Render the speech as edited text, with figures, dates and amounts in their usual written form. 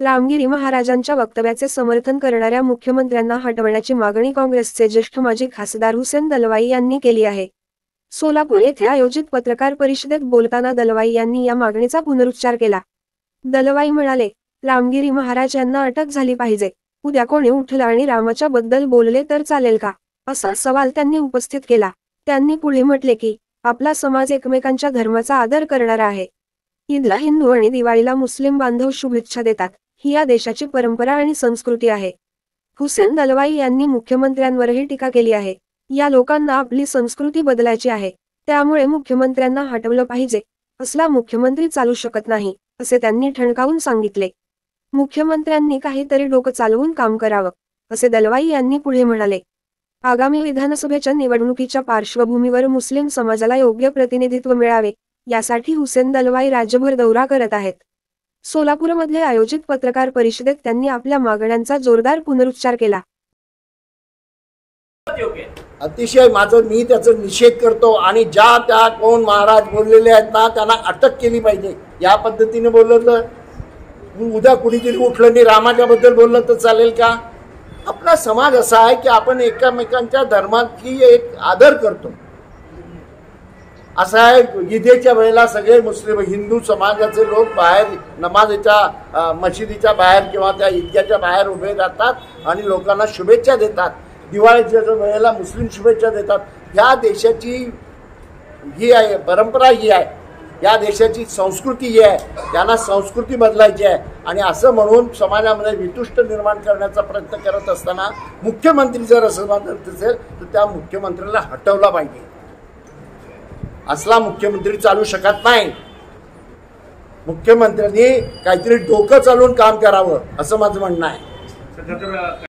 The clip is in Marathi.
रामगिरी महाराजांच्या वक्तव्याचे समर्थन करणाऱ्या मुख्यमंत्र्यांना हटवण्याची मागणी काँग्रेसचे ज्येष्ठ माजी खासदार हुसेन दलवाई यांनी केली आहे। सोलापूर येथे आयोजित पत्रकार परिषदेत बोलताना दलवाई यांनी या मागणीचा पुनरुच्चार केला। दलवाई म्हणाले, रामगिरी महाराज यांना अटक झाली पाहिजे। उद्या कोणी उठलं आणि रामाच्या बद्दल बोलले तर चालेल का, असा सवाल त्यांनी उपस्थित केला। त्यांनी पुढे म्हटले की आपला समाज एकमेकांच्या धर्माचा आदर करणारा आहे। ईदला हिंदू आणि दिवाळीला मुस्लिम बांधव शुभेच्छा देतात, ही या देशाची परंपरा आणि संस्कृती आहे। हुसेन दलवाई यांनी मुख्यमंत्र्यांवरही टीका केली आहे। या लोकांना आपली संस्कृती बदलायची आहे, त्यामुळे मुख्यमंत्र्यांना हटवलं पाहिजे। असला मुख्यमंत्री चालू शकत नाही, असे त्यांनी ठणकावून सांगितले। मुख्यमंत्र्यांनी काहीतरी डोकं चालवून काम करावं, असे दलवाई यांनी पुढे म्हणाले। आगामी विधानसभेच्या निवडणुकीच्या पार्श्वभूमीवर मुस्लिम समाजाला योग्य प्रतिनिधित्व मिळावे, यासाठी हुसेन दलवाई राज्यभर दौरा करत आहेत। सोलापूरमध्ये आयोजित पत्रकार परिषदेत त्यांनी आपल्या मागण्यांचा जोरदार पुनरुच्चार केला। अतिशय मी त्याचा निषेध करतो आणि ज्या त्या कोण महाराज बोललेले आहेत ना त्यांना अटक केली पाहिजे। या पद्धतीने बोललं उद्या कुणीतरी उठलं आणि रामाच्या बद्दल बोललं तर चालेल का? आपला समाज असा आहे की आपण एकमेकांच्या धर्माची एक आदर करतो। असं आहे, ईदेच्या वेळेला सगळे मुस्लिम हिंदू समाजाचे लोक बाहेर नमाजच्या मशिदीच्या बाहेर किंवा त्या ईदगाच्या बाहेर उभे राहतात आणि लोकांना शुभेच्छा देतात। दिवाळीच्या वेळेला मुस्लिम शुभेच्छा देतात। या देशाची ही आहे परंपरा, ही आहे या देशाची संस्कृती ही आहे। त्यांना संस्कृती बदलायची आहे आणि असं म्हणून समाजामध्ये वितुष्ट निर्माण करण्याचा प्रयत्न करत असताना मुख्यमंत्री जर असं म्हणत असेल तर त्या मुख्यमंत्र्याला हटवला पाहिजे। असला मुख्यमंत्री चालू शकत नाही। मुख्यमंत्र्यांनी काहीतरी डोकं चालवून काम करावं, असं माझं म्हणणं आहे।